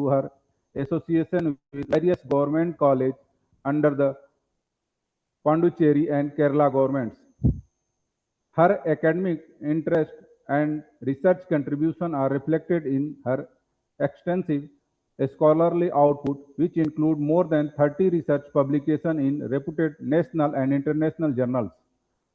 through her association with various government colleges under the Pondicherry and Kerala governments. Her academic interest and research contribution are reflected in her extensive scholarly output, which include more than 30 research publications in reputed national and international journals,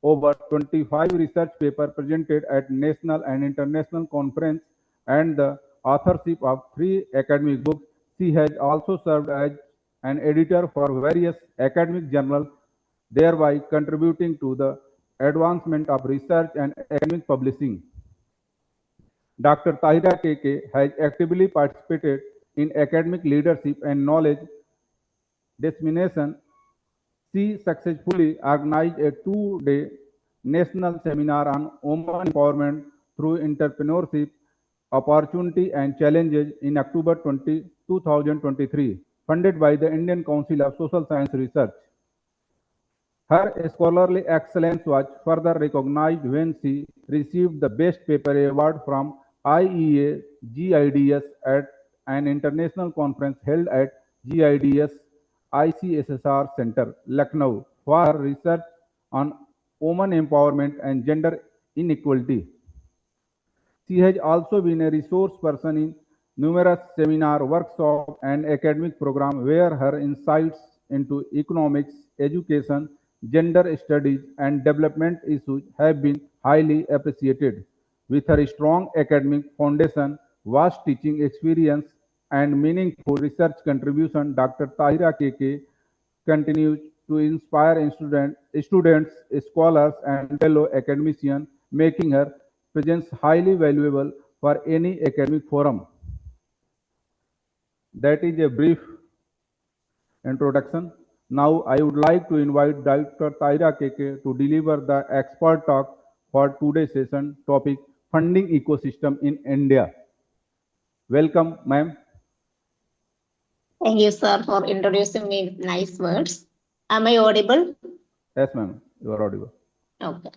over 25 research papers presented at national and international conferences, and the authorship of 3 academic books. She has also served as an editor for various academic journals, thereby contributing to the advancement of research and academic publishing. Dr. Tahira KK has actively participated in academic leadership and knowledge dissemination. She successfully organized a 2-day national seminar on women empowerment through entrepreneurship, opportunity and challenges in October 2023, funded by the Indian Council of Social Science Research. Her scholarly excellence was further recognized when she received the Best Paper Award from IEA-GIDS at an international conference held at GIDS ICSSR Center, Lucknow, for her research on women empowerment and gender inequality. She has also been a resource person in numerous seminar, workshops, and academic programs where her insights into economics, education, gender studies, and development issues have been highly appreciated. With her strong academic foundation, vast teaching experience, and meaningful research contribution, Dr. Tahira KK continues to inspire students, scholars, and fellow academicians, making her presence highly valuable for any academic forum. That is a brief introduction. Now I would like to invite Dr. Tahira KK to deliver the expert talk for today's session topic, funding ecosystem in India. Welcome, ma'am. Thank you, sir, for introducing me with nice words. Am I audible? Yes, ma'am, you are audible. Okay.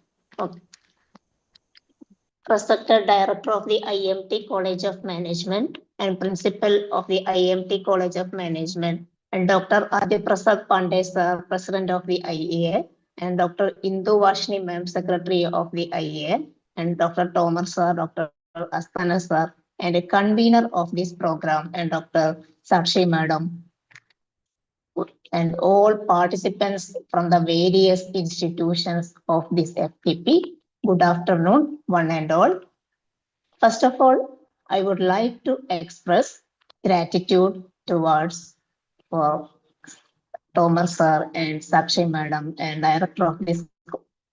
Respected Director of the IIMT College of Management and Principal of the IIMT College of Management, and Dr. Adiprasad Pandey, sir, President of the IEA, and Dr. Indu Vashni, ma'am, Secretary of the IEA, and Dr. Tomer, sir, Dr. Astana, sir, and a convener of this program, and Dr. Sakshi, madam, and all participants from the various institutions of this FPP. Good afternoon, one and all. First of all, I would like to express gratitude towards for Tomer sir and Sakshi madam and director of this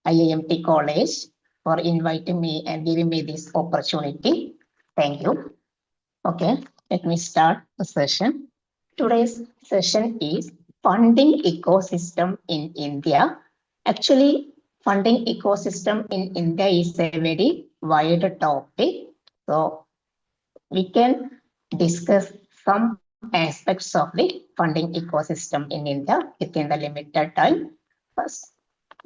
IIMT college for inviting me and giving me this opportunity. Thank you. Okay, let me start the session. Today's session is funding ecosystem in India. Actually, funding ecosystem in India is a very wide topic. So we can discuss some aspects of the funding ecosystem in India within the limited time. First,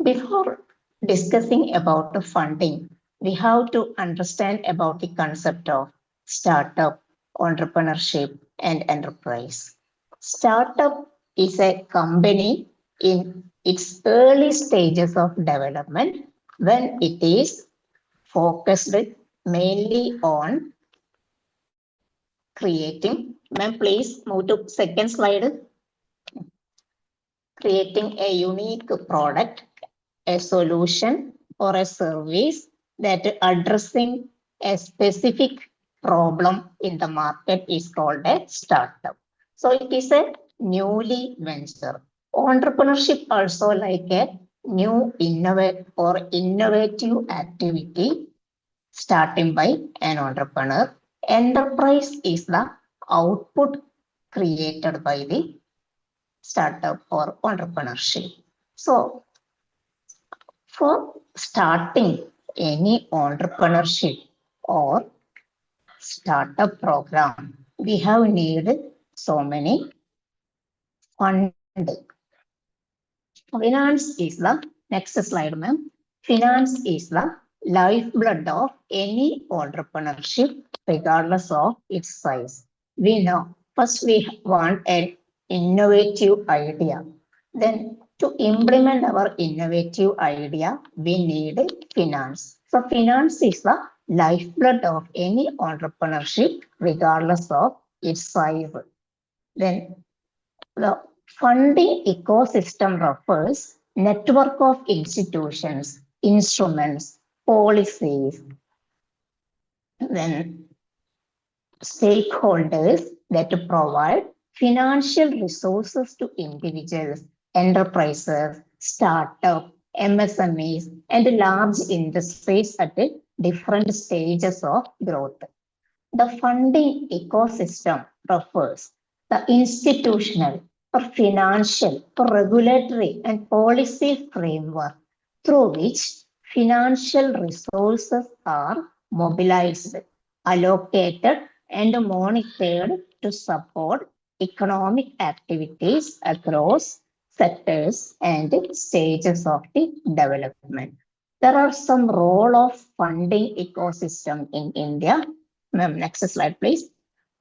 before discussing about the funding, we have to understand about the concept of startup, entrepreneurship, and enterprise. Startup is a company in its early stages of development when it is focused mainly on creating, ma'am, please move to second slide. Creating a unique product, a solution, or a service that addressing a specific problem in the market is called a startup. So it is a newly venture. Entrepreneurship also like a new innovative activity starting by an entrepreneur. Enterprise is the output created by the startup or entrepreneurship. So for starting any entrepreneurship or startup program, we have needed so many funding. Finance is the next slide, ma'am. Finance is the lifeblood of any entrepreneurship, regardless of its size. We know First, we want an innovative idea. Then to implement our innovative idea, we need finance. So finance is the lifeblood of any entrepreneurship, regardless of its size. Then the funding ecosystem refers network of institutions, instruments, policies, then stakeholders that provide financial resources to individuals, enterprises, startups, MSMEs, and large industries at different stages of growth. The funding ecosystem refers the institutional or financial or regulatory and policy framework through which financial resources are mobilized, allocated, and monitored to support economic activities across sectors and stages of the development. There are some role of funding ecosystem in India. Next slide, please.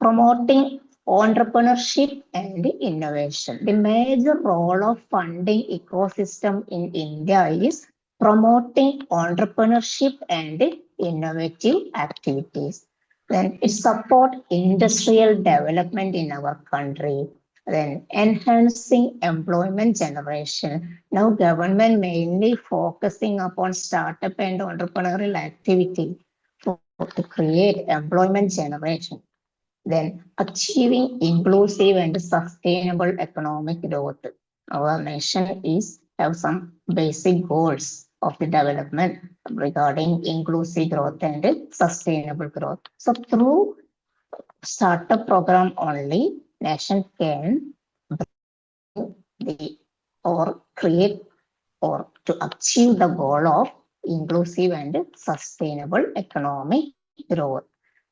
Promoting entrepreneurship and innovation. The major role of funding ecosystem in India is promoting entrepreneurship and innovative activities. Then it support industrial development in our country. Then enhancing employment generation. Now government mainly focusing upon startup and entrepreneurial activity to create employment generation. Then achieving inclusive and sustainable economic growth. Our nation have some basic goals of the development regarding inclusive growth and sustainable growth. So through startup program only, nation can or create or to achieve the goal of inclusive and sustainable economic growth.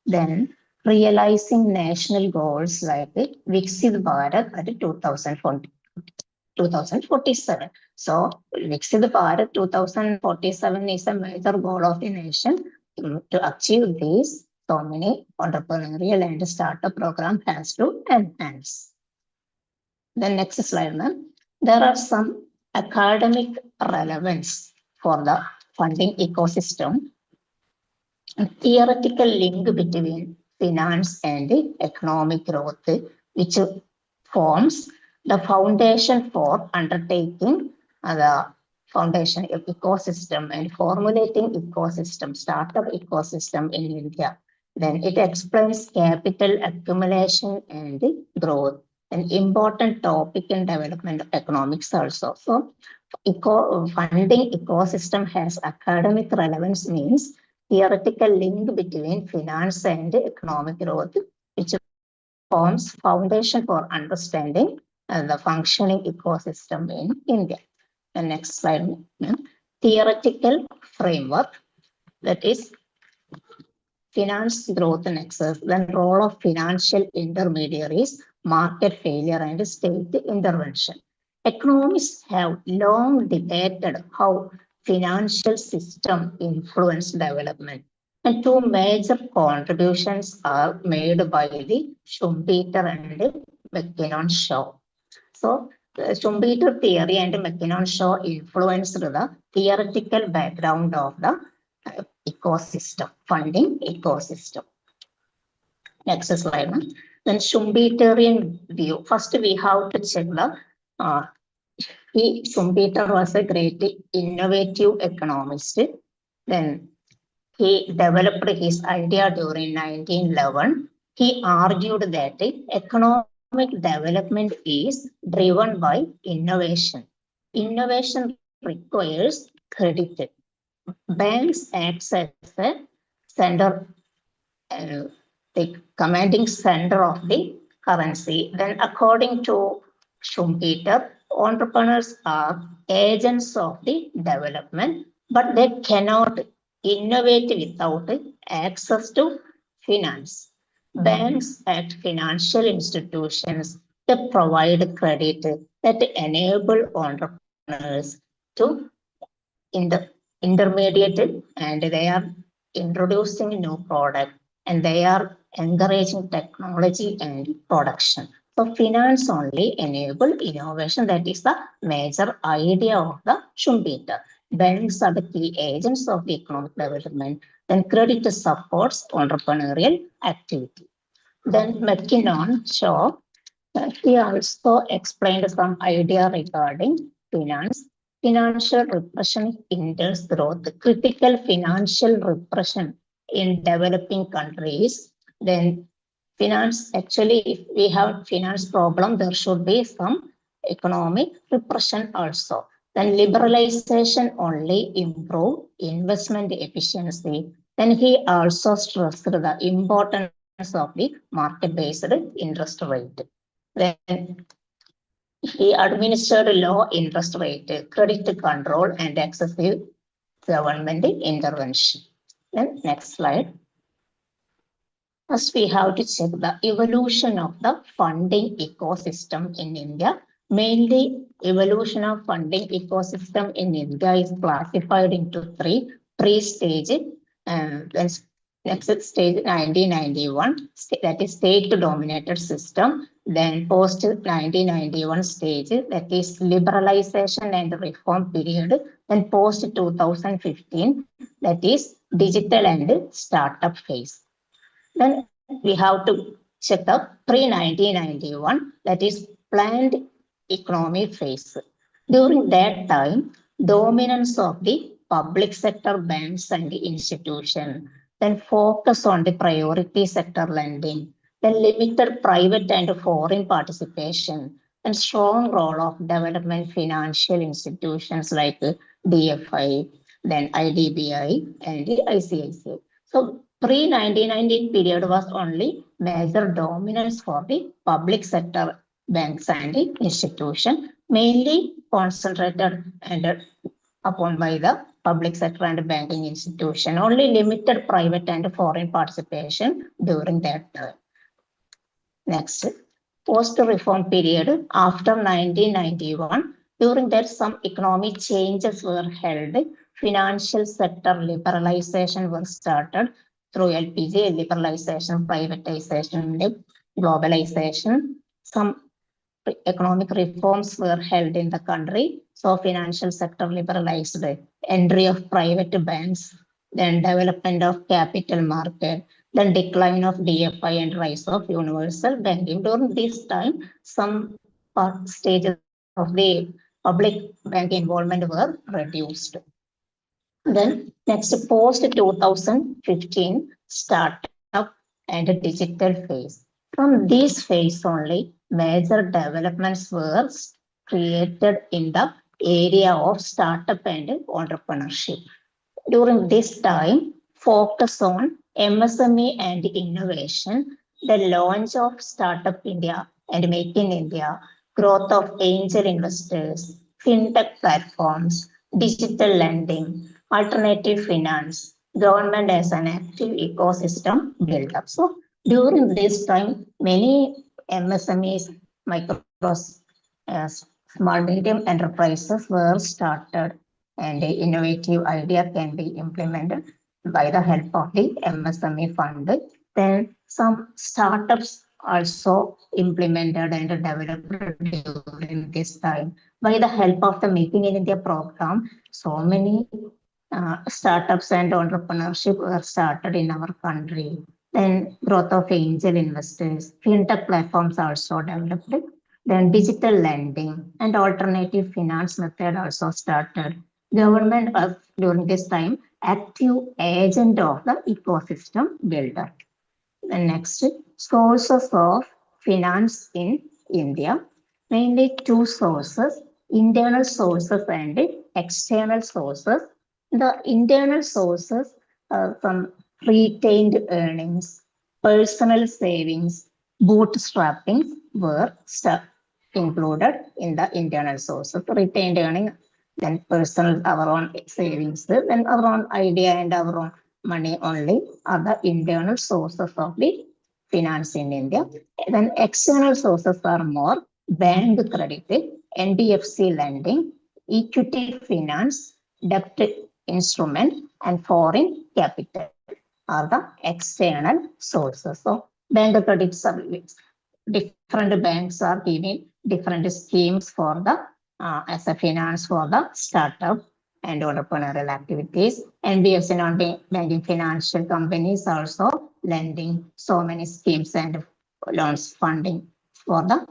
Then realizing national goals like Viksit Bharat at 2047. So Viksit Bharat 2047 is a major goal of the nation. To achieve this, so many entrepreneurial and startup program has to enhance. The next slide, ma'am. There are some academic relevance for the funding ecosystem. A theoretical link between finance and economic growth, which forms the foundation for undertaking the foundation of ecosystem and formulating ecosystem, startup ecosystem in India. Then it explains capital accumulation and growth, an important topic in development economics also. So funding ecosystem has academic relevance means theoretical link between finance and economic growth, which forms foundation for understanding the functioning ecosystem in India. The next slide, theoretical framework, that is finance growth nexus, then role of financial intermediaries, market failure, and state intervention. Economists have long debated how financial system influence development. And two major contributions are made by the Schumpeter and McKinnon-Shaw. So Schumpeter theory and McKinnon-Shaw influenced the theoretical background of the ecosystem, funding ecosystem. Next slide. Then Schumpeterian view. First, we have to check the Schumpeter was a great innovative economist. Then he developed his idea during 1911. He argued that economic development is driven by innovation. Innovation requires credit. Banks act as a center, the commanding center of the currency. Then according to Schumpeter, entrepreneurs are agents of the development, but they cannot innovate without access to finance. Banks act financial institutions that provide credit that enable entrepreneurs to intermediate, and they are introducing new product and they are encouraging technology and production. So finance only enable innovation. That is the major idea of the Schumpeter. Banks are the key agents of the economic development. Then credit supports entrepreneurial activity. Then McKinnon show he also explained some idea regarding finance. Financial repression hinders growth. Critical financial repression in developing countries. Then finance, actually, if we have finance problem, there should be some economic repression also. Then liberalization only improve investment efficiency. Then he also stressed the importance of the market-based interest rate. Then he administered low interest rate, credit control, and excessive government intervention. Then next slide. First, we have to check the evolution of the funding ecosystem in India. Mainly, evolution of funding ecosystem in India is classified into three pre-stage. Next stage 1991, that is state-dominated system. Then post 1991 stage, that is liberalization and reform period. Then post 2015, that is digital and startup phase. Then we have to check the pre-1991, that is planned economy phase. During that time, dominance of the public sector banks and institutions, then focus on the priority sector lending, then limited private and foreign participation, and strong role of development financial institutions like DFI, then IDBI and ICICI. So pre-1990 period was only major dominance for the public sector banks and institution, mainly concentrated and upon by the public sector and banking institution. Only limited private and foreign participation during that time. Next, post-reform period after 1991, during that some economic changes were held, financial sector liberalization was started through LPG liberalization, privatization, globalization. Some economic reforms were held in the country. So financial sector liberalized, entry of private banks, then development of capital market, then decline of DFI and rise of universal banking. During this time, some stages of the public bank involvement were reduced. Then next post 2015 startup and digital phase. From this phase only, major developments were created in the area of startup and entrepreneurship. During this time, focus on MSME and innovation, the launch of Startup India and Make in India, growth of angel investors, fintech platforms, digital lending, alternative finance, government as an active ecosystem build up. So during this time, many MSMEs, micros, small medium enterprises were started, and the innovative idea can be implemented by the help of the MSME fund. Then some startups also implemented and developed during this time. By the help of the Making in India program, so many startups and entrepreneurship were started in our country. Then growth of angel investors, fintech platforms also developed. Then digital lending and alternative finance method also started. Government was during this time active agent of the ecosystem builder. The next, sources of finance in India. Mainly two sources, internal sources and external sources. The internal sources are from retained earnings, personal savings, bootstrapping were included in the internal sources. Retained earning, then personal, our own savings, then our own idea and our own money only are the internal sources of the finance in India. Then external sources are more bank credit, NBFC lending, equity finance, debt instrument, and foreign capital. are the external sources. So bank credit service, different banks are giving different schemes for the as a finance for the startup and entrepreneurial activities. NBFC, non-banking financial companies, also lending so many schemes and loans funding for the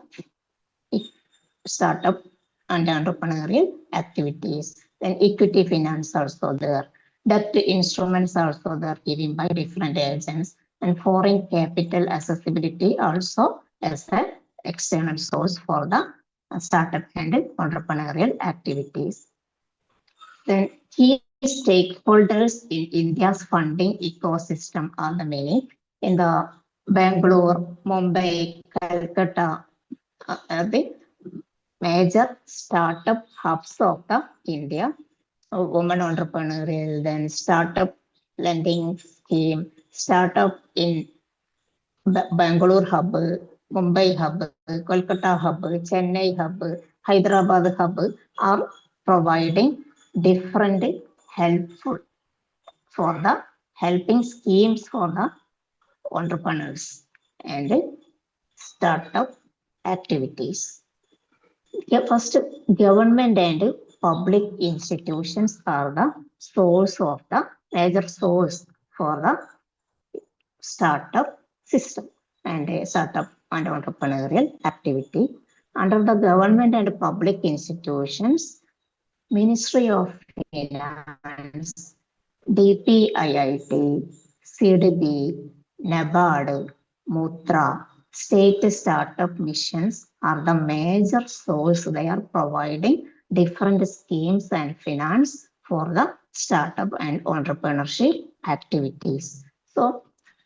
startup and entrepreneurial activities. Then equity finance also there. Debt instruments also there given by different agents, and foreign capital accessibility also as an external source for the startup and entrepreneurial activities. Then key stakeholders in India's funding ecosystem are the many in the Bangalore, Mumbai, Calcutta, the major startup hubs of the India. Women entrepreneurial, then startup lending scheme, startup in Bangalore hub, Mumbai hub, Kolkata hub, Chennai hub, Hyderabad hub are providing different helpful for the helping schemes for the entrepreneurs and startup activities. First, government and public institutions are the source of the major source for the startup system and a startup and entrepreneurial activity. Under the government and public institutions, Ministry of Finance, DPIIT, CDB, NABARD, Mudra, state startup missions are the major source. They are providing different schemes and finance for the startup and entrepreneurship activities. So,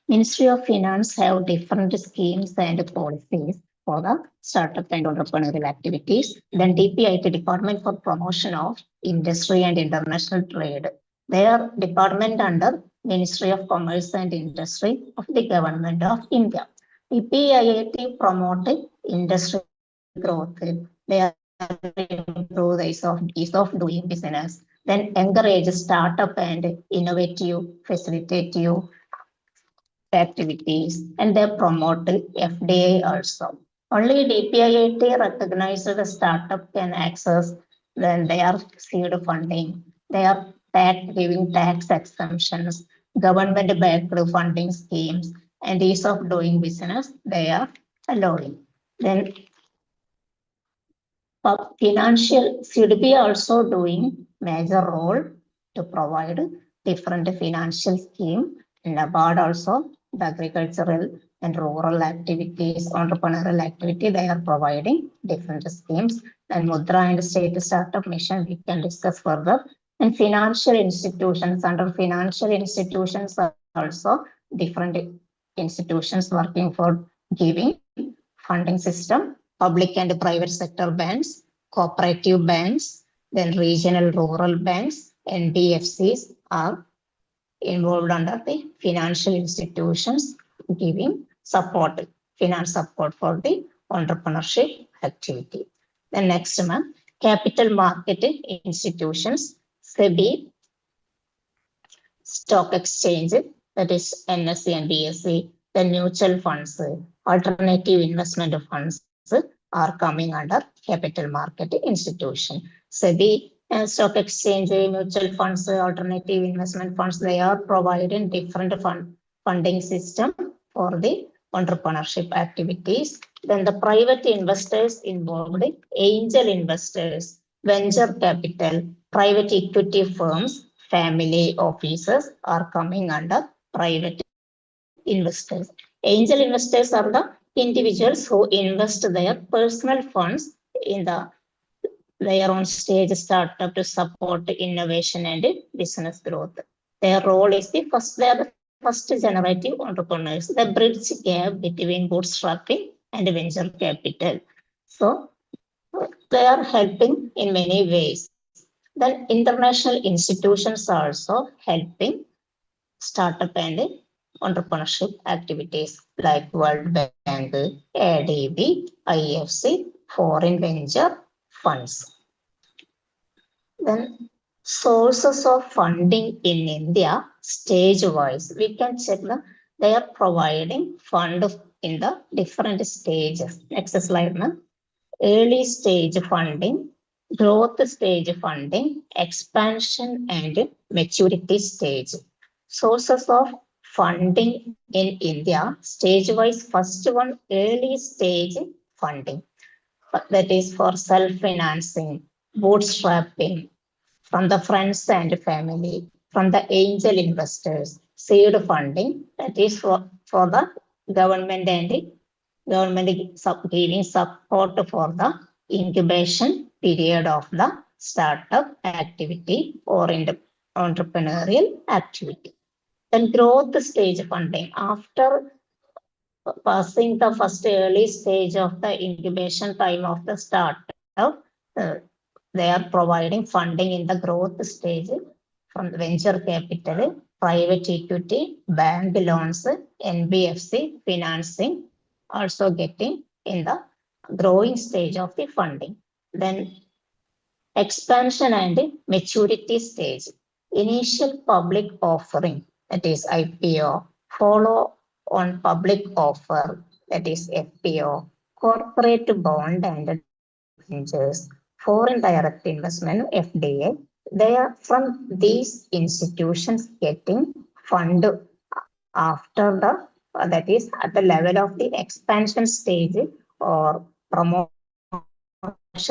Ministry of Finance have different schemes and policies for the startup and entrepreneurial activities. Then DPIT, Department for Promotion of Industry and International Trade. They are department under Ministry of Commerce and Industry of the Government of India. DPIIT promoted industry growth. They are improve the ease of doing business. Then encourage startup and innovative, facilitative activities, and they promote FDI also. Only DPIIT recognized the startup can access when they are seed funding. They are giving tax exemptions, government backed funding schemes, and ease of doing business they are allowing. Then financial CDB also doing major role to provide different financial scheme. NABARD also the agricultural and rural activities, entrepreneurial activity, they are providing different schemes. And Mudra and state startup mission we can discuss further. And financial institutions, under financial institutions are also different institutions working for giving funding system, public and private sector banks, cooperative banks, then regional rural banks, NBFCs are involved under the financial institutions giving support, finance support for the entrepreneurship activity. The next one, capital market institutions, SEBI, stock exchange, that is NSE and BSE, the mutual funds, alternative investment funds are coming under capital market institution. SEBI and stock exchange, mutual funds, alternative investment funds, they are providing different funding system for the entrepreneurship activities. Then the private investors involved, angel investors, venture capital, private equity firms, family offices are coming under private investors. Angel investors are the individuals who invest their personal funds in their own stage startup to support innovation and business growth. Their role is they are the first generative entrepreneurs, the bridge gap between bootstrapping and venture capital. So they are helping in many ways. Then international institutions are also helping startup and entrepreneurship activities like World Bank, ADB, IFC, foreign venture funds. Then sources of funding in India, stage wise. We can check they are providing fund in the different stages. Next slide, ma'am. Early stage funding, growth stage funding, expansion and maturity stage. Sources of funding in India, stage-wise, first one, early stage funding. That is for self-financing, bootstrapping, from the friends and family, from the angel investors, seed funding, that is for the government and government giving support for the incubation period of the startup activity or entrepreneurial activity. Then growth stage funding, after passing the first early stage of the incubation time of the startup, they are providing funding in the growth stage from the venture capital, private equity, bank loans, NBFC financing, also getting in the growing stage of the funding. Then expansion and maturity stage. Initial public offering, that is IPO, follow on public offer, that is FPO, corporate bond and debentures, foreign direct investment, FDA. They are from these institutions getting fund after the that is at the level of the expansion stage or promotion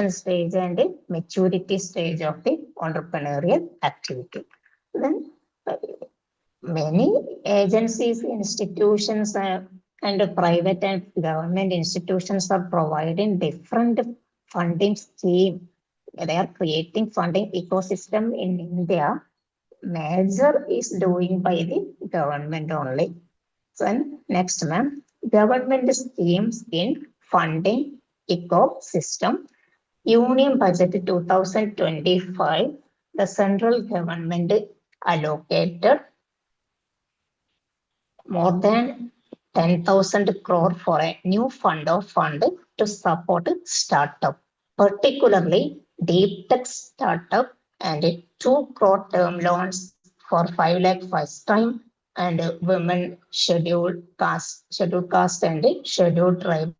stage and maturity stage of the entrepreneurial activity. Then many agencies, institutions, and private and government institutions are providing different funding scheme. They are creating funding ecosystem in India. Major is doing by the government only. So next, ma'am, government schemes in funding ecosystem. Union Budget 2025, the central government allocated more than 10,000 crore for a new fund to support startup, particularly deep tech startup, and 2 crore term loans for 5 lakh first time and women scheduled caste and scheduled tribal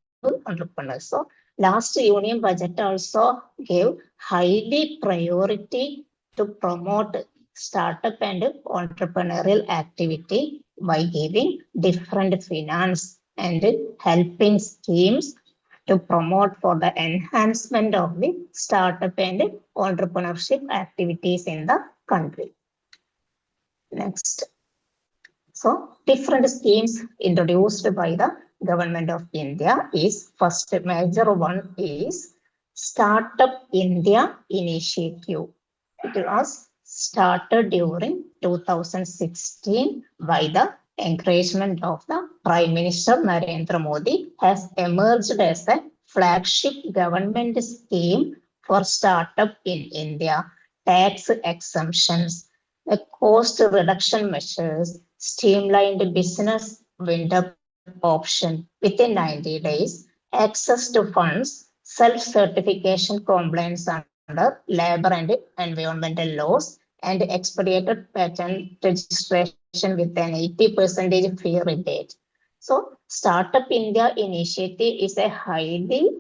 entrepreneurs. So last union budget also gave highly priority to promote startup and entrepreneurial activity by giving different finance and helping schemes to promote for the enhancement of the startup and entrepreneurship activities in the country. Next. So different schemes introduced by the government of India is first major one is Startup India Initiative. It was started during 2016 by the encouragement of the Prime Minister Narendra Modi, has emerged as a flagship government scheme for startup in India, tax exemptions, cost reduction measures, streamlined business window option within 90 days, access to funds, self-certification compliance under labor and environmental laws, and expedited patent registration with an 80% fee rebate. So Startup India initiative is a highly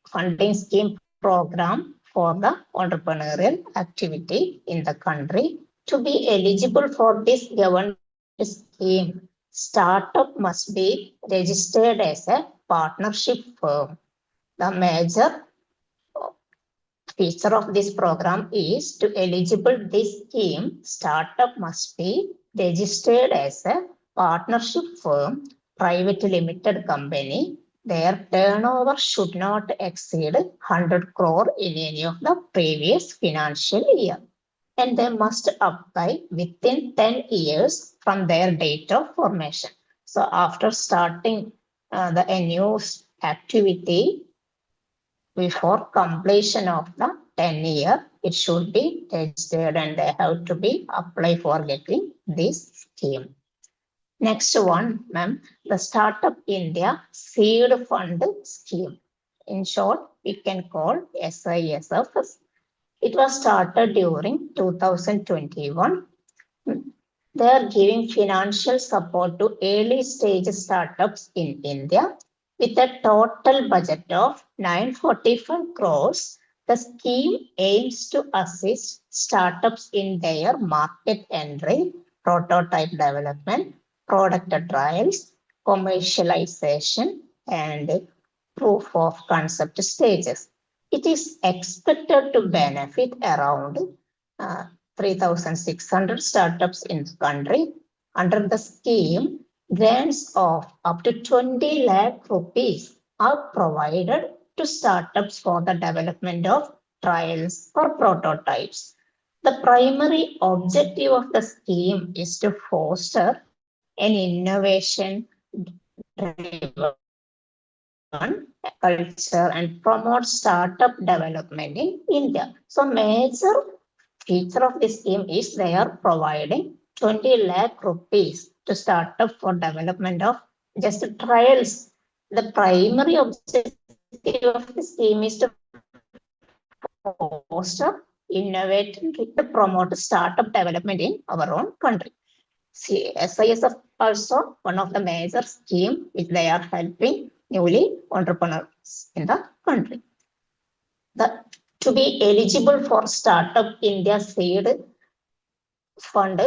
funding scheme program for the entrepreneurial activity in the country. To be eligible for this government scheme, startup must be registered as a partnership firm. The major feature of this program is to eligible this scheme, startup must be registered as a partnership firm, private limited company. Their turnover should not exceed 100 crore in any of the previous financial year. And they must apply within 10 years from their date of formation. So after starting a new activity, before completion of the 10 year, it should be registered and they have to be applied for getting this scheme. Next one, ma'am, the Startup India Seed Fund Scheme. In short, we can call SISF. It was started during 2021 They are giving financial support to early stage startups in India with a total budget of 945 crores. The scheme aims to assist startups in their market entry, prototype development, product trials, commercialization, and proof of concept stages. It is expected to benefit around 3,600 startups in the country. Under the scheme, grants of up to 20 lakh rupees are provided to startups for the development of trials or prototypes. The primary objective of the scheme is to foster an innovation culture and promote startup development in India. So major feature of this scheme is they are providing 20 lakh rupees to startup for development of just trials. The primary objective of the scheme is to foster, innovate, and to promote startup development in our own country. See, SISF also one of the major scheme which they are helping newly entrepreneurs in the country. To be eligible for Startup India Seed Fund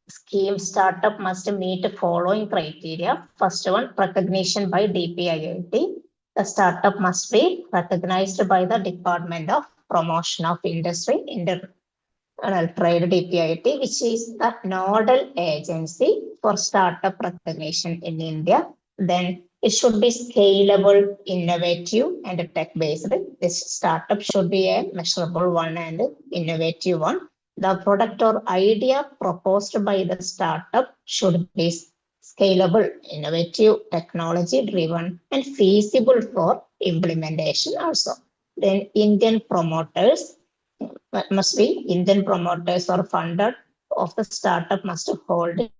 scheme, startup must meet the following criteria. First one, recognition by DPIIT. The startup must be recognized by the Department of Promotion of Industry, Trade DPIIT, which is the nodal agency for startup recognition in India. Then it should be scalable, innovative, and tech-based. This startup should be a measurable one and innovative one. The product or idea proposed by the startup should be scalable, innovative, technology-driven, and feasible for implementation also. Then Indian promoters must be Indian promoters or funded of the startup must hold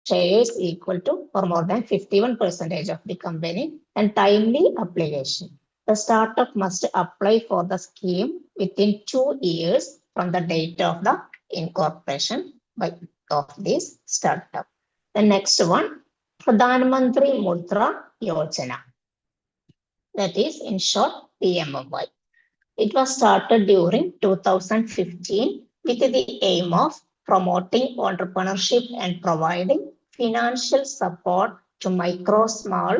shares equal to or more than 51% of the company and timely application. The startup must apply for the scheme within 2 years from the date of the incorporation of this startup. The next one, Pradhan Mantri Mudra Yojana. That is in short PMMY. It was started during 2015 with the aim of promoting entrepreneurship and providing financial support to micro, small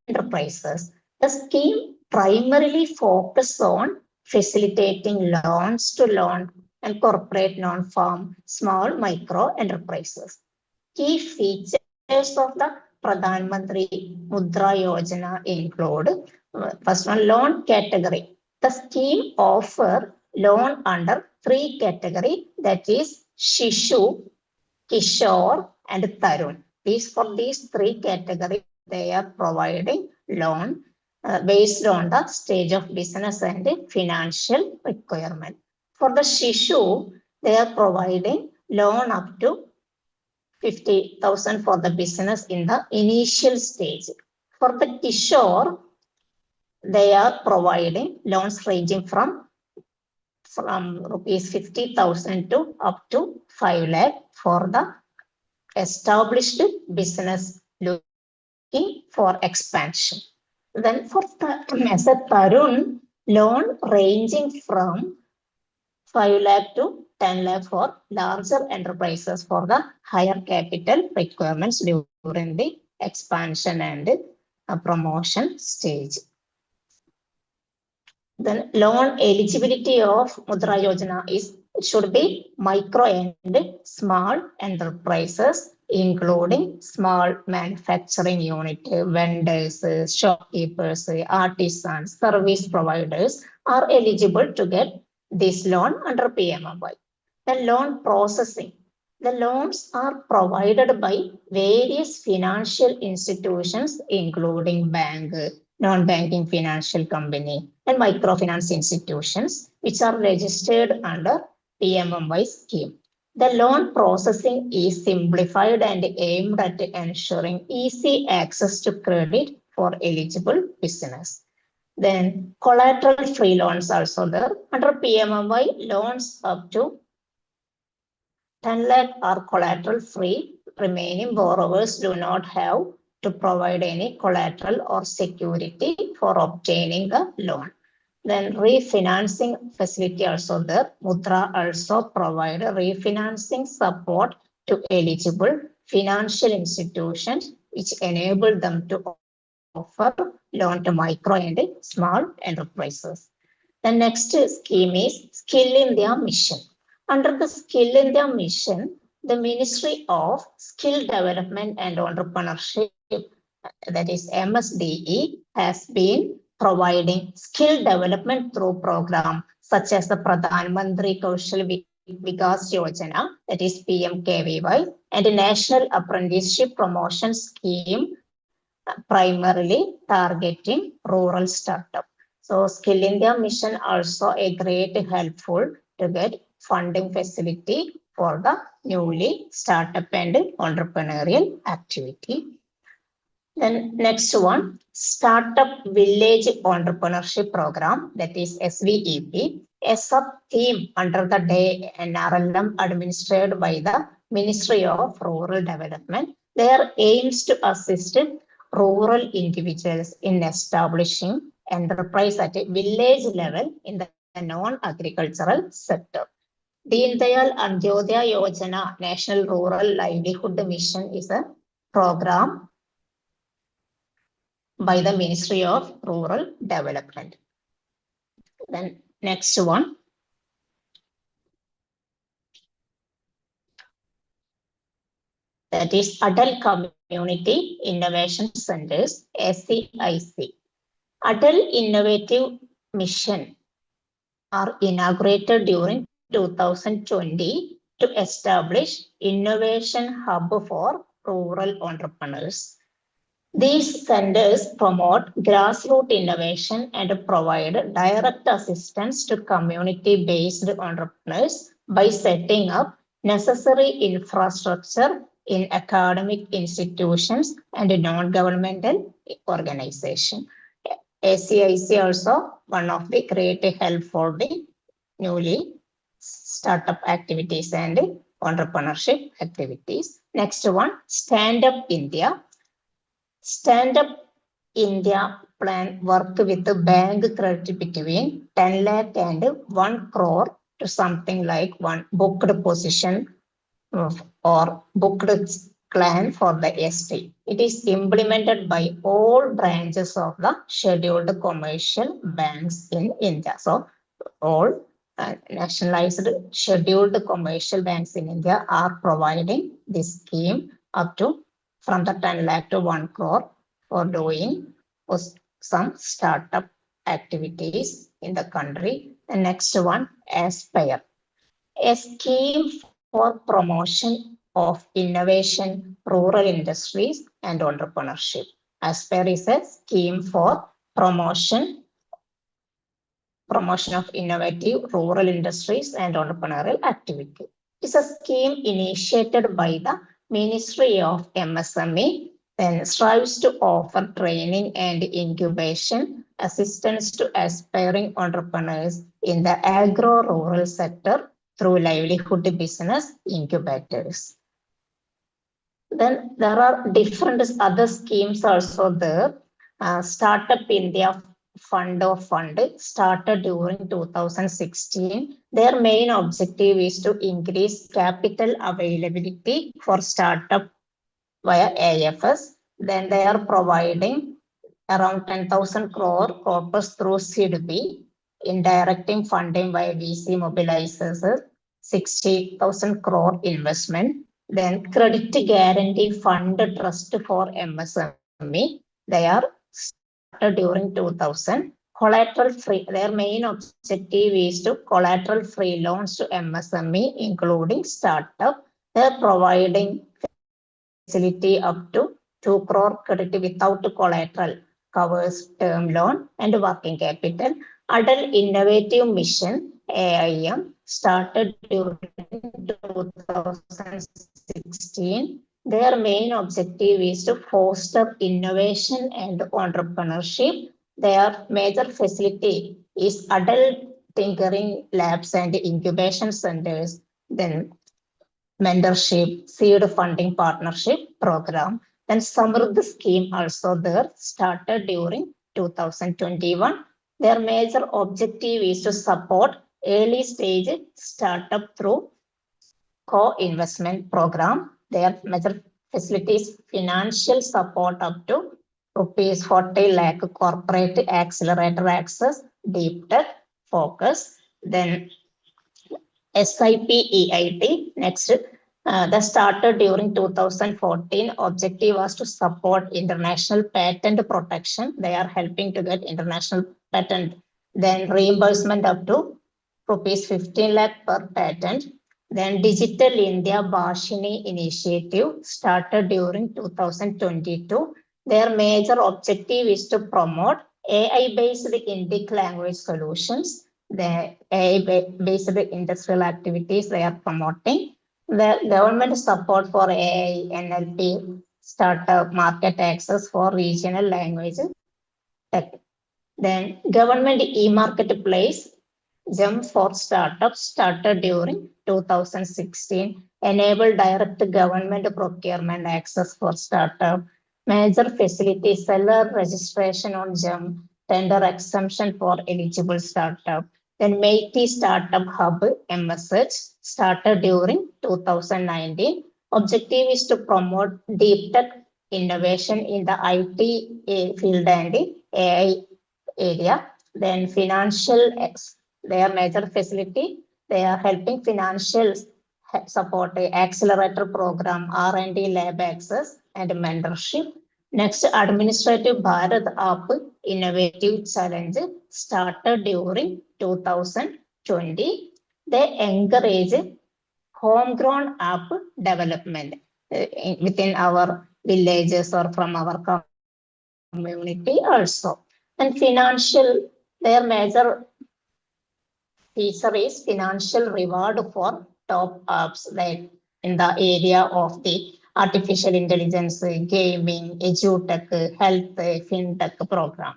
enterprises. The scheme primarily focuses on facilitating loans to loan and corporate non-farm small micro enterprises. Key features of the Pradhan Mantri Mudra Yojana include first one, loan category. The scheme offers loan under 3 categories, that is Shishu, Kishore, and Tarun. For these 3 categories, they are providing loan based on the stage of business and financial requirement. For the Shishu, they are providing loan up to 50,000 for the business in the initial stage. For the Kishore, they are providing loans ranging from rupees 50,000 to up to 5 lakh for the established business looking for expansion. Then for Tarun, loan ranging from 5 lakh to 10 lakh for larger enterprises for the higher capital requirements during the expansion and promotion stage. Then loan eligibility of Mudra Yojana is it should be micro and small enterprises, including small manufacturing unit, vendors, shopkeepers, artisans, service providers are eligible to get this loan under PMMY. The loan processing. The loans are provided by various financial institutions, including bank, non-banking financial company, and microfinance institutions, which are registered under PMMY scheme. The loan processing is simplified and aimed at ensuring easy access to credit for eligible business. Then collateral-free loans also there. Under PMMY, loans up to 10 lakh are collateral free. Remaining borrowers do not have to provide any collateral or security for obtaining the loan. Then refinancing facility also there. Mudra also provide refinancing support to eligible financial institutions, which enable them to offer loan to micro and small enterprises. The next scheme is Skill India Mission. Under the Skill India Mission, the Ministry of Skill Development and Entrepreneurship, that is MSDE, has been providing skill development through programs such as the Pradhan Mantri Kaushal Vikas Yojana, that is PMKVY, and the National Apprenticeship Promotion Scheme, primarily targeting rural startup. So Skill India Mission also a great helpful to get funding facility for the newly startup and entrepreneurial activity. Then next one, Startup Village Entrepreneurship Program, that is SVEP, a sub-theme under the day NRLM administered by the Ministry of Rural Development. Their aims to assist rural individuals in establishing enterprise at a village level in the non-agricultural sector. Deen Dayal Antyodaya Yojana, National Rural Livelihood Mission, is a program by the Ministry of Rural Development. Then next one. That is Adult Community Innovation Centers, ACIC. Adult Innovative Mission are inaugurated during 2020 to establish innovation hub for rural entrepreneurs. These centers promote grassroots innovation and provide direct assistance to community-based entrepreneurs by setting up necessary infrastructure in academic institutions and non-governmental organizations. ACIC also one of the great help for the newly startup activities and entrepreneurship activities. Next one, Stand Up India. Stand Up India plan work with the bank credit between 10 lakh and 1 crore to something like one booked position or booked plan for the ST. It is implemented by all branches of the scheduled commercial banks in India. So all nationalized scheduled commercial banks in India are providing this scheme up to from the 10 lakh to 1 crore for doing some startup activities in the country. The next one, Aspire, a scheme for promotion of innovation, rural industries, and entrepreneurship. Aspire is a scheme for promotion of innovative rural industries and entrepreneurial activity. It's a scheme initiated by the Ministry of MSME, then strives to offer training and incubation assistance to aspiring entrepreneurs in the agro-rural sector through livelihood business incubators. Then there are different other schemes also there. Startup India Fund started during 2016. Their main objective is to increase capital availability for startup via AFS. Then they are providing around 10,000 crore corpus through SIDB, in directing funding by VC mobilizers, 60,000 crore investment. Then Credit Guarantee Fund Trust for MSME. They are started during 2000. Collateral free, their main objective is to collateral free loans to MSME, including startup. They're providing facility up to 2 crore credit without collateral, covers term loan and working capital. Adult Innovative Mission, AIM, started during 2016. Their main objective is to foster innovation and entrepreneurship. Their major facility is adult tinkering labs and incubation centers. Then mentorship, seed funding partnership program. Then Samruddha scheme also there started during 2021. Their major objective is to support early stage startup through co-investment program. Their major facilities financial support up to rupees 40 lakh corporate accelerator access, deep tech focus. Then SIP-EIT next. That started during 2014. Objective was to support international patent protection. They are helping to get international patent. Then reimbursement up to rupees 15 lakh per patent. Then Digital India Bhashini initiative started during 2022. Their major objective is to promote AI-based Indic language solutions. The AI-based industrial activities they are promoting. The government support for AI, NLP, startup market access for regional language tech. Then government e-marketplace Jump for Startups started during 2016, enable direct government procurement access for startup, major facility seller registration on Jump, tender exemption for eligible startup. Then Meiti Startup Hub MSH started during 2019. Objective is to promote deep tech innovation in the IT field and AI area. Then their major facility, they are helping financial support accelerator program, R&D lab access and mentorship. Next, Administrative Bharat App Innovative Challenge started during 2020. They encourage homegrown app development within our villages or from our community also. And financial, their major feature is financial reward for top apps like in the area of the artificial intelligence, gaming, edutech, health, fintech program.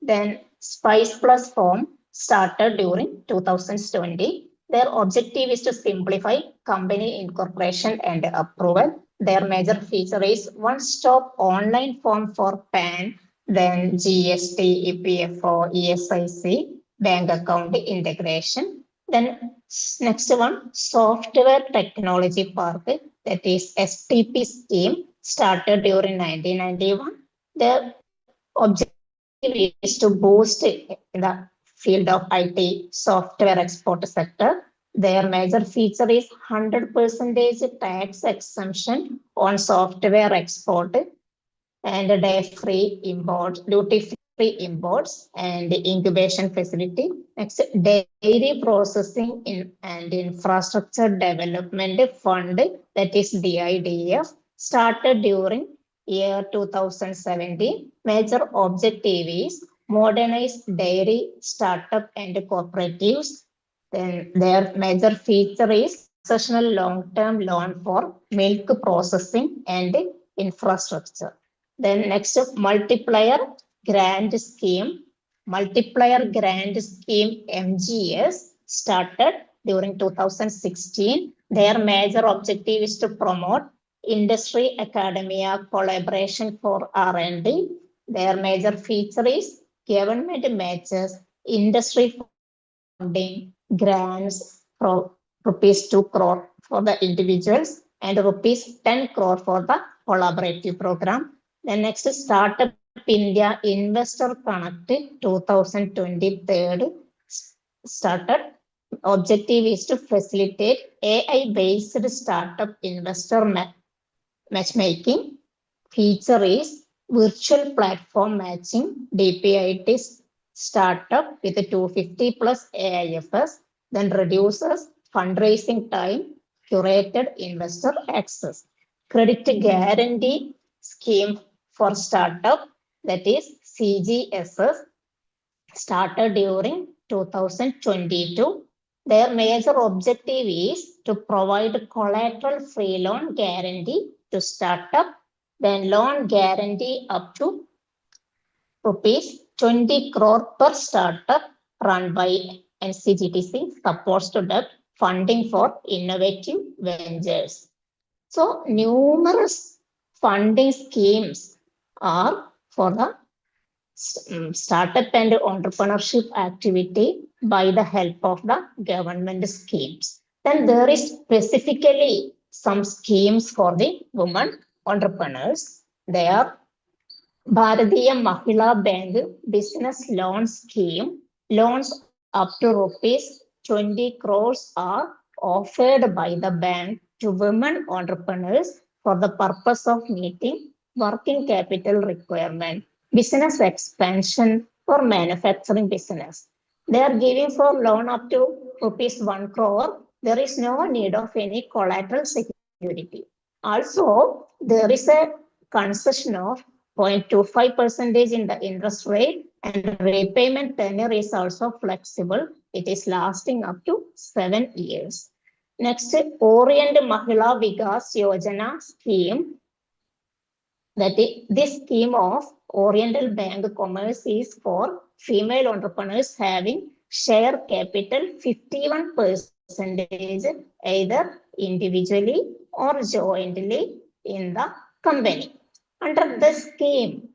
Then Spice Plus Form started during 2020. Their objective is to simplify company incorporation and approval. Their major feature is one-stop online form for PAN, then GST, EPFO, ESIC, bank account integration. Then next one, Software Technology Park, that is STP scheme, started during 1991. Their objective is to boost in the field of IT software export sector. Their major feature is 100% tax exemption on software export and day-free imports, duty-free imports and incubation facility. Next, dairy processing and infrastructure development fund, that is DIDF, started during year 2017. Major objective is modernize dairy startup and cooperatives. Then their major feature is concessional long-term loan for milk processing and infrastructure. Then next, multiplier grant scheme MGS started during 2016. Their major objective is to promote industry academia collaboration for R&D. Their major feature is government matches industry funding grants for rupees 2 crore for the individuals and rupees 10 crore for the collaborative program. The next, Startup India Investor Connect 2023 started. Objective is to facilitate AI-based startup investor matchmaking. Feature is virtual platform matching DPIT startup with 250 plus AIFs, then reduces fundraising time, curated investor access. Credit guarantee scheme for startup, that is CGSS, started during 2022. Their major objective is to provide collateral-free loan guarantee to startup, then loan guarantee up to rupees 20 crore per startup run by NCGTC, supports to debt funding for innovative ventures. So numerous funding schemes are for the startup and entrepreneurship activity by the help of the government schemes. Then there is specifically some schemes for the women entrepreneurs. They are Bharatiya Mahila Bank Business Loan Scheme. Loans up to rupees 20 crores are offered by the bank to women entrepreneurs for the purpose of meeting working capital requirement, business expansion or manufacturing business. They are giving for loan up to rupees 1 crore. There is no need of any collateral security. Also, there is a concession of 0.25 percentage in the interest rate, and repayment tenure is also flexible. It is lasting up to 7 years. Next, Orient Mahila Vikas Yojana scheme. This scheme of Oriental Bank Commerce is for female entrepreneurs having share capital 51% either individually or jointly in the company. Under this scheme,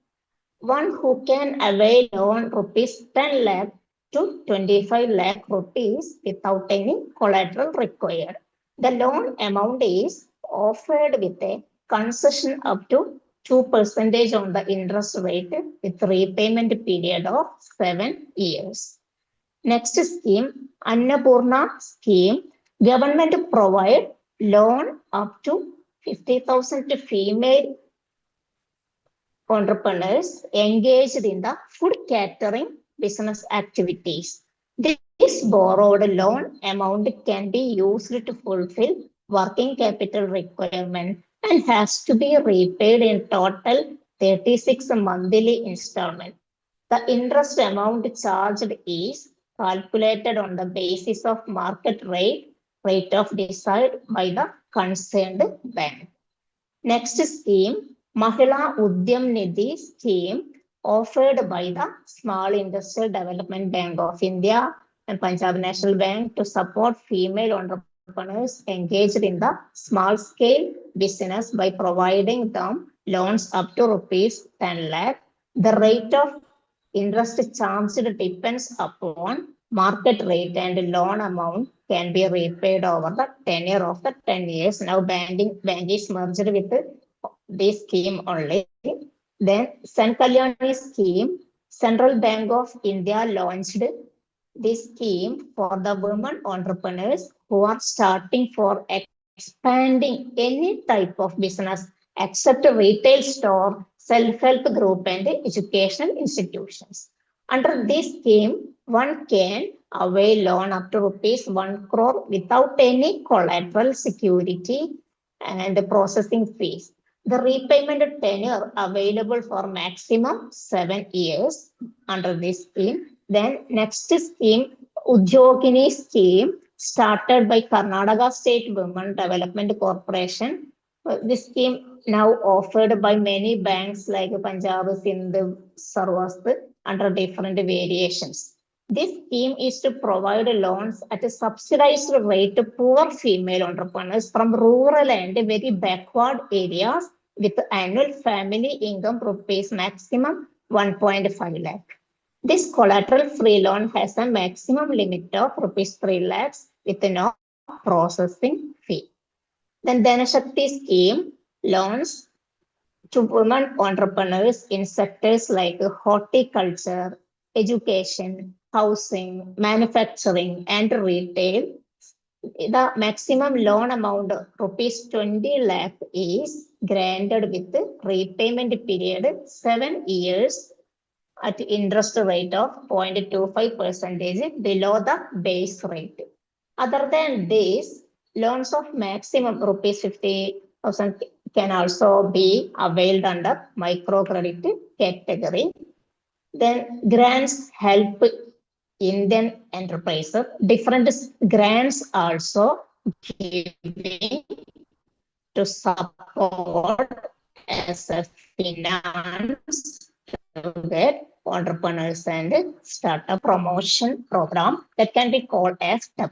one who can avail loan rupees 10 lakh to 25 lakh rupees without any collateral required. The loan amount is offered with a concession up to 2% on the interest rate with repayment period of 7 years. Next scheme, Annapurna scheme. Government provide loan up to 50,000 to female entrepreneurs engaged in the food catering business activities. This borrowed loan amount can be used to fulfill working capital requirement and has to be repaid in total 36 monthly installment. The interest amount charged is calculated on the basis of market rate of decided by the concerned bank. Next scheme, Mahila Udyam Nidhi scheme offered by the Small Industrial Development Bank of India and Punjab National Bank to support female entrepreneurs engaged in the small scale business by providing them loans up to rupees 10 lakh. The rate of interest charged depends upon market rate and loan amount can be repaid over the tenure of the 10 years. Now bank is merged with this scheme only. Then Sankalyani scheme, Central Bank of India launched this scheme for the women entrepreneurs who are starting for expanding any type of business except retail store, self-help group and educational institutions. Under this scheme, one can avail loan up to rupees 1 crore without any collateral security and processing fees. The repayment tenure available for maximum 7 years under this scheme. Then next scheme, Udyogini scheme, started by Karnataka State Women Development Corporation. This scheme now offered by many banks like Punjab, Sindh, Sarvast under different variations. This scheme is to provide loans at a subsidized rate to poor female entrepreneurs from rural and very backward areas with annual family income rupees maximum 1.5 lakh. This collateral-free loan has a maximum limit of rupees 3 lakhs with no processing fee. Then Dhanashakti scheme loans to women entrepreneurs in sectors like horticulture, education, housing, manufacturing, and retail. The maximum loan amount rupees 20 lakh is granted with repayment period 7 years at interest rate of 0.25% below the base rate. Other than this, loans of maximum rupees 50,000 can also be availed under microcredit category. Then grants help Indian enterprises. Different grants also giving to support as a finance to get entrepreneurs and startup promotion program that can be called as TAP.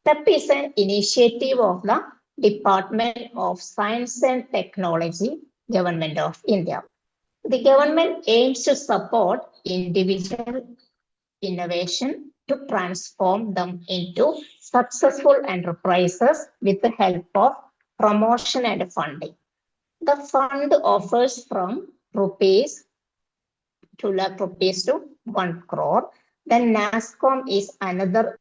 STEP is an initiative of the Department of Science and Technology, Government of India. The government aims to support individual innovation to transform them into successful enterprises with the help of promotion and funding. The fund offers from rupees 2 lakh rupees to 1 crore. Then NASCOM is another.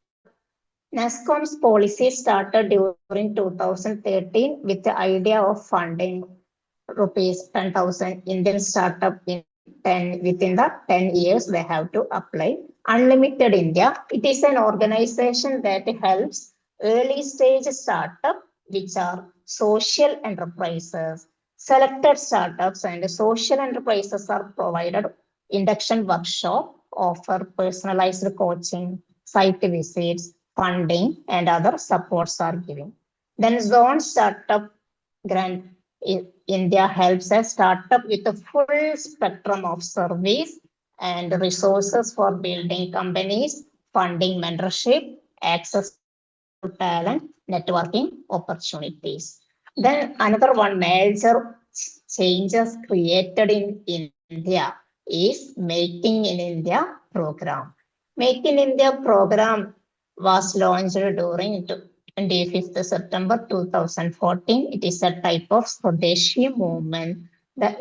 NASCOM's policy started during 2013 with the idea of funding rupees 10,000 Indian startup within the 10 years they have to apply. Unlimited India, it is an organization that helps early stage startup which are social enterprises. Selected startups and social enterprises are provided induction workshop, offer personalized coaching, site visits, funding, and other supports are given. Then Zone Startup Grant India helps a startup with a full spectrum of service and resources for building companies, funding mentorship, access to talent, networking opportunities. Then another one major changes created in India is Making in India program. Make in India program was launched during 25th September 2014. It is a type of Swadeshi movement. The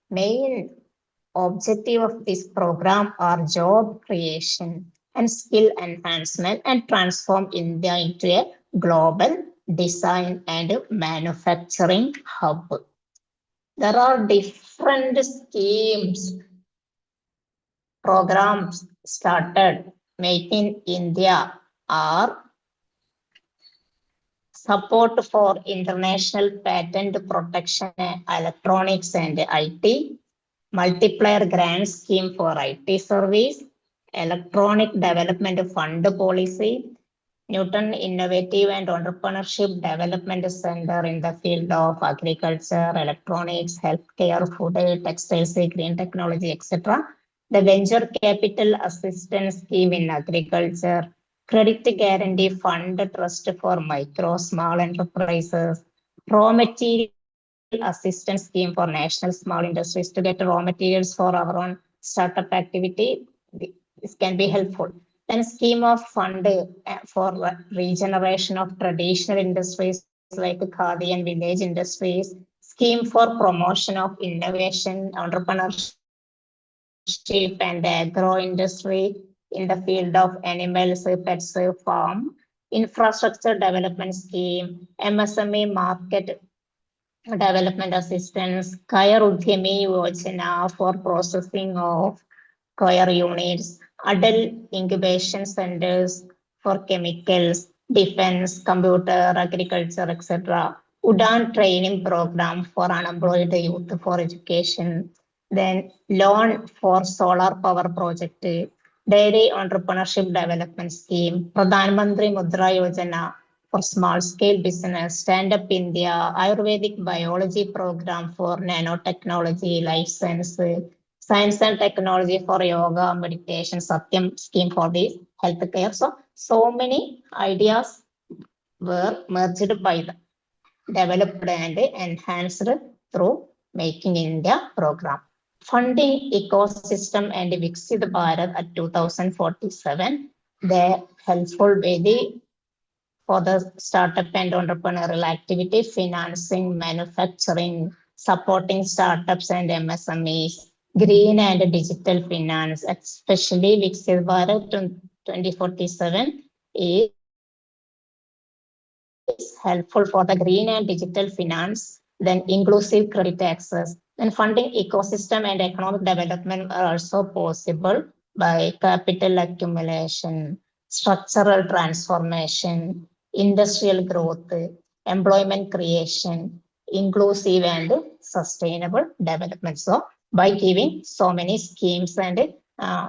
main objective of this program are job creation and skill enhancement and transform India into a global design and manufacturing hub. There are different schemes, programs started. Making India are support for international patent protection, electronics and IT, multiplier grant scheme for IT service, electronic development fund policy, Newton Innovative and Entrepreneurship Development Center in the field of agriculture, electronics, healthcare, food, textiles, green technology, etc. The Venture Capital Assistance Scheme in Agriculture, Credit Guarantee Fund Trust for Micro, Small Enterprises, Raw Material Assistance Scheme for National Small Industries to get raw materials for our own startup activity. This can be helpful. Then scheme of fund for regeneration of traditional industries like khadi and village industries, scheme for promotion of innovation, entrepreneurship and agro industry in the field of animals, pets, farm, infrastructure development scheme, MSME market development assistance, Kaya Udhyami Yojana for processing of Kaya units, adult incubation centers for chemicals, defense, computer, agriculture, etc. Udan training program for unemployed youth for education, then loan for solar power project, dairy entrepreneurship development scheme, Pradhan Mantri Mudra Yojana for small scale business, Stand Up India, Ayurvedic biology program for nanotechnology license, science and technology for yoga, meditation, Satyam scheme for the healthcare. So many ideas were merged by the developed and enhanced through Making India program. Funding ecosystem and Viksit Bharat at 2047, they're helpful very for the startup and entrepreneurial activity, financing, manufacturing, supporting startups and MSMEs, green and digital finance, especially Viksit Bharat 2047 is helpful for the green and digital finance, then inclusive credit access, then funding ecosystem and economic development are also possible by capital accumulation, structural transformation, industrial growth, employment creation, inclusive and sustainable development. So by giving so many schemes and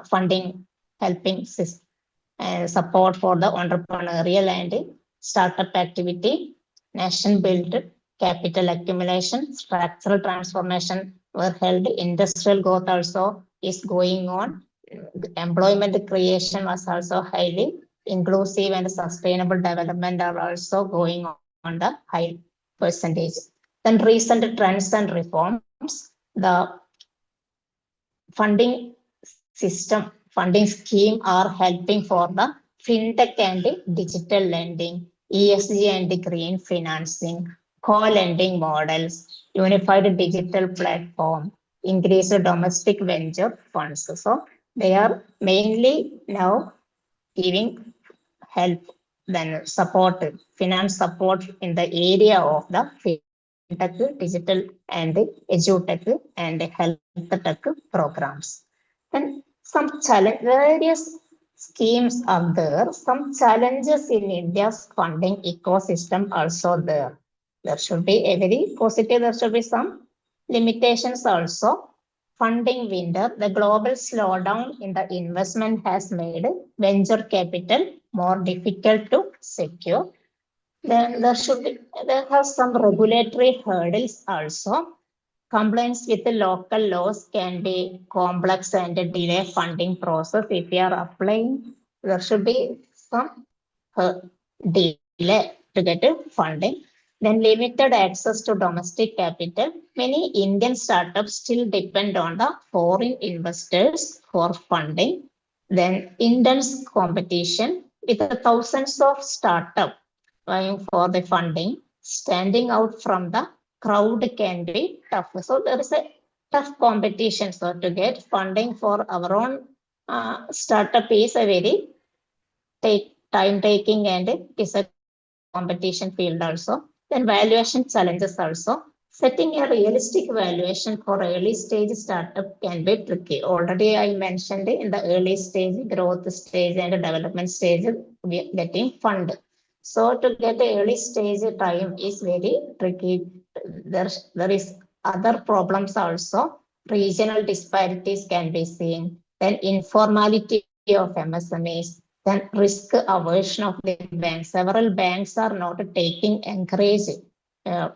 funding, helping support for the entrepreneurial and startup activity, nation built, capital accumulation, structural transformation were held, industrial growth also is going on, employment creation was also highly inclusive and sustainable development are also going on the high percentage. Then recent trends and reforms, the funding funding scheme are helping for the fintech and digital lending, ESG and green financing, co-lending models, unified digital platform, increased domestic venture funds. So they are mainly now giving help, then support, finance support in the area of the fintech, digital and edutech and health tech programs. Then some challenge, various schemes are there. Some challenges in India's funding ecosystem also there. There should be a very positive, there should be some limitations also. Funding winter, the global slowdown in the investment has made venture capital more difficult to secure. Then there have some regulatory hurdles also. Compliance with the local laws can be complex and delay funding process. If you are applying, there should be some delay to get funding. Then limited access to domestic capital. Many Indian startups still depend on the foreign investors for funding. Then intense competition with the thousands of startups vying for the funding. Standing out from the crowd can be tough. So there is a tough competition. So to get funding for our own startup is a very time taking and it is a competition field also. Then valuation challenges also. Setting a realistic valuation for early stage startup can be tricky. Already I mentioned in the early stage, growth stage and development stage, we are getting funded. So to get the early stage time is very tricky. There is other problems also. Regional disparities can be seen. Then informality of MSMEs, then risk aversion of the banks. Several banks are not taking encourage. Uh,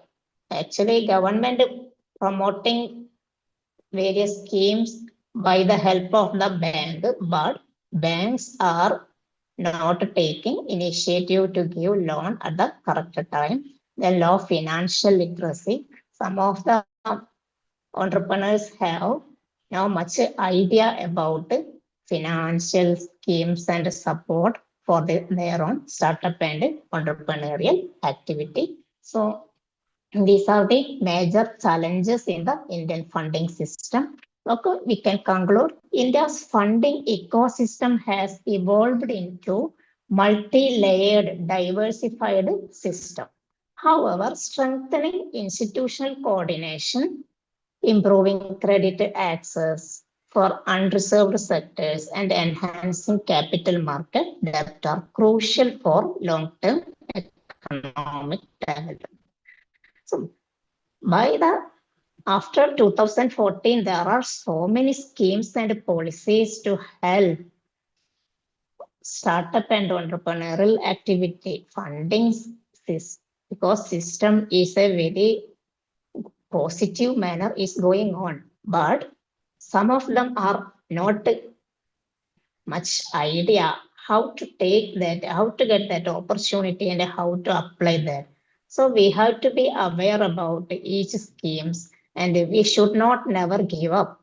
Actually, government promoting various schemes by the help of the bank, but banks are not taking initiative to give loan at the correct time. The low financial literacy. Some of the entrepreneurs have now much idea about financial schemes and support for their own startup and entrepreneurial activity. So these are the major challenges in the Indian funding system. Okay, we can conclude India's funding ecosystem has evolved into multi-layered, diversified system. However, strengthening institutional coordination, improving credit access for unreserved sectors, and enhancing capital market depth are crucial for long-term economic development. So by the after 2014, there are so many schemes and policies to help startup and entrepreneurial activity. Funding because system is a very positive manner is going on, but some of them are not much idea how to take that, how to get that opportunity and how to apply that. So we have to be aware about each schemes and we should not never give up.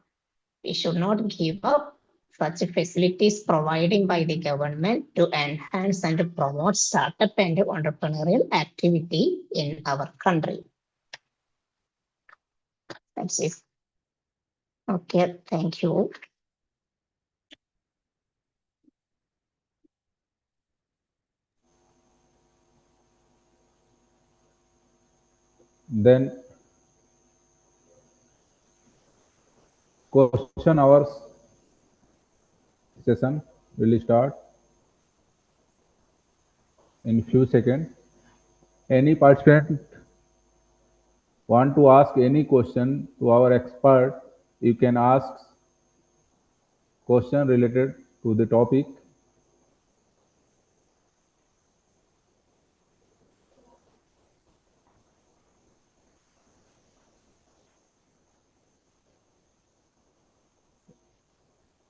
We should not give up such facilities providing by the government to enhance and promote startup and entrepreneurial activity in our country. That's it. Okay, thank you. Then question hours session will start in few seconds. Any participant want to ask any question to our expert, you can ask question related to the topic.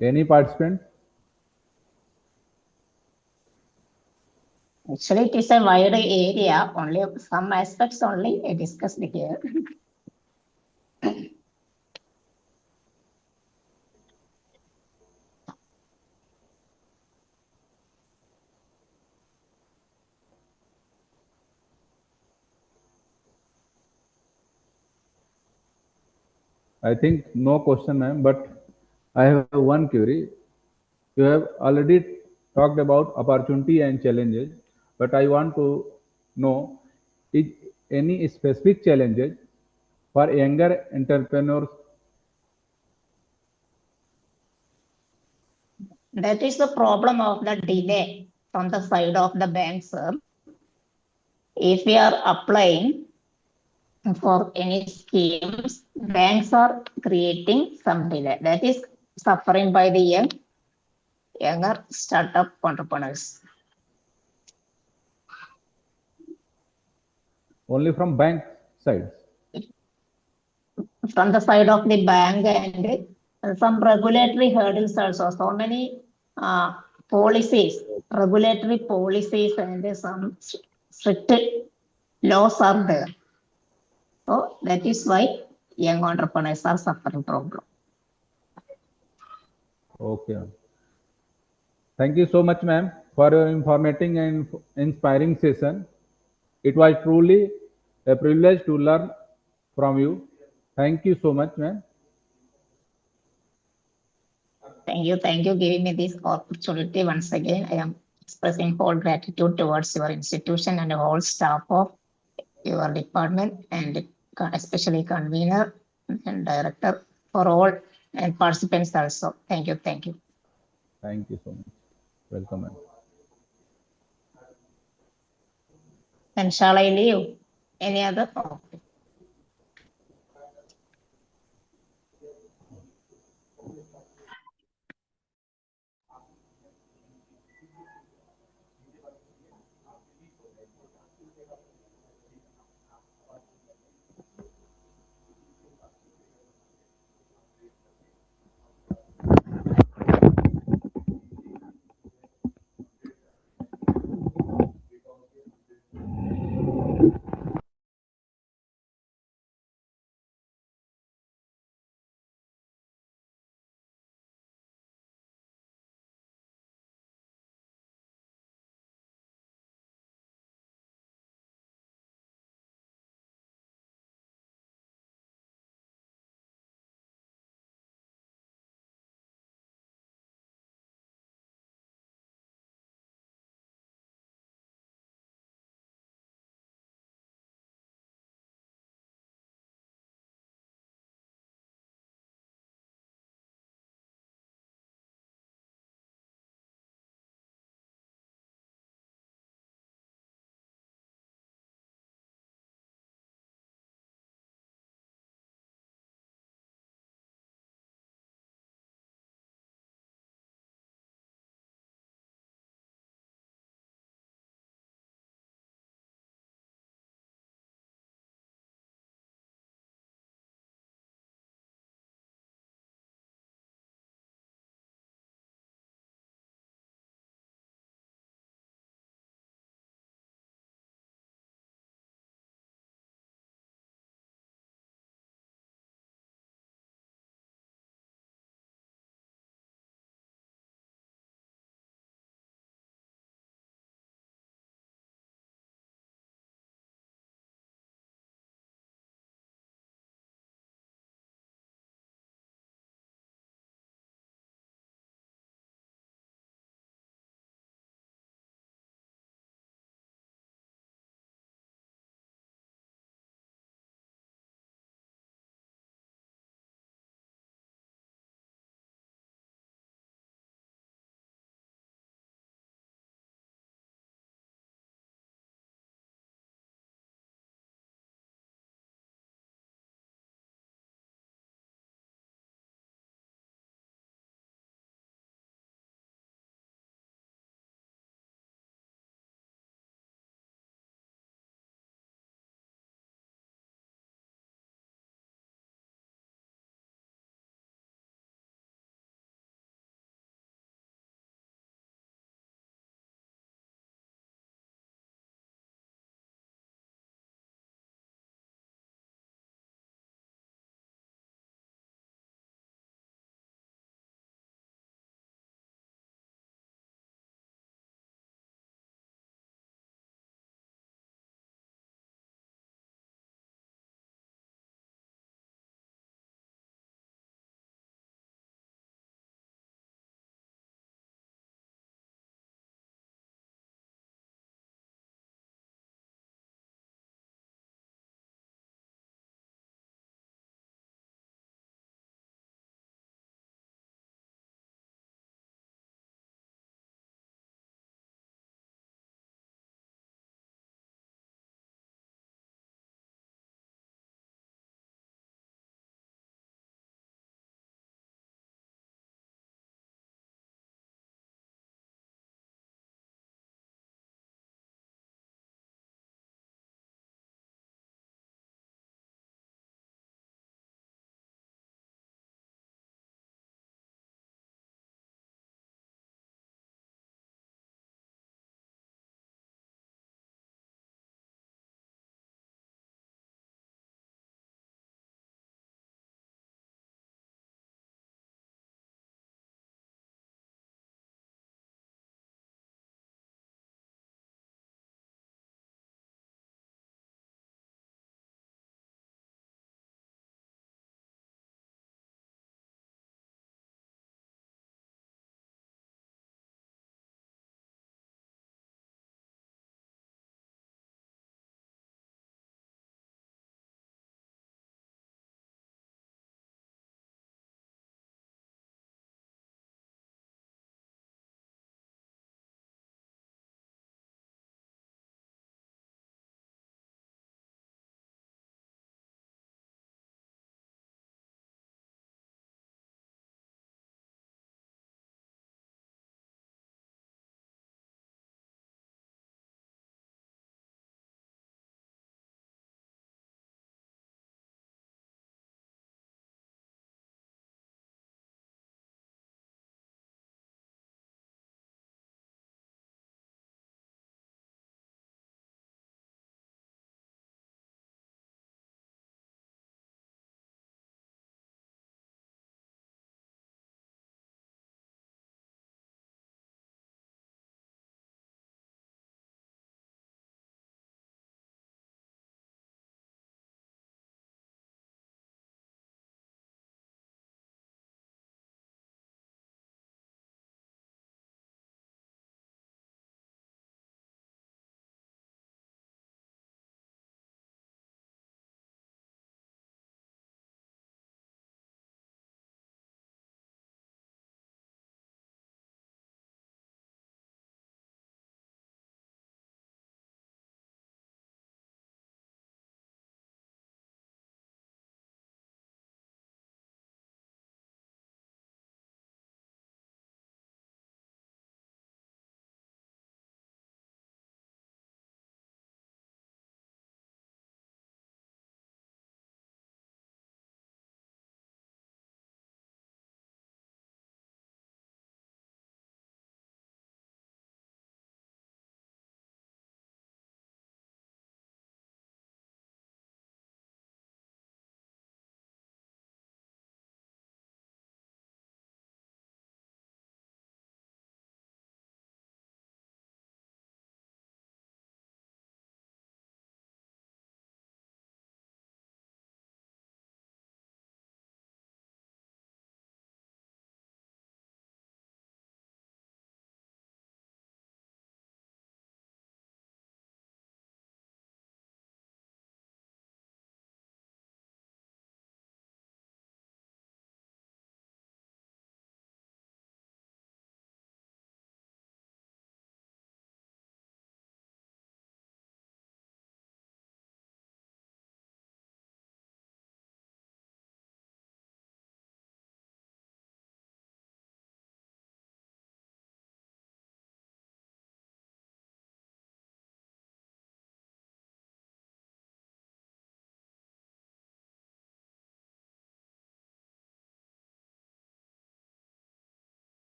Any participant? Actually, it is a wide area, only some aspects only I discussed here. I think no question, ma'am, but I have one query. You have already talked about opportunity and challenges, but I want to know is any specific challenges for younger entrepreneurs? That is the problem of the delay from the side of the bank, sir. If we are applying for any schemes, banks are creating some delay. That is suffering by the younger startup entrepreneurs. Only from bank sides. From the side of the bank and some regulatory hurdles also. So many policies, regulatory policies and some strict laws are there. So that is why young entrepreneurs are suffering problem. Okay. Thank you so much, ma'am, for your informating and inspiring session. It was truly a privilege to learn from you. Thank you so much, ma'am. Thank you giving me this opportunity once again. I am expressing whole gratitude towards your institution and the whole staff of your department and especially convener and director for all and participants also. Thank you. Thank you so much. Welcome, ma'am. And shall I leave? Any other? Okay.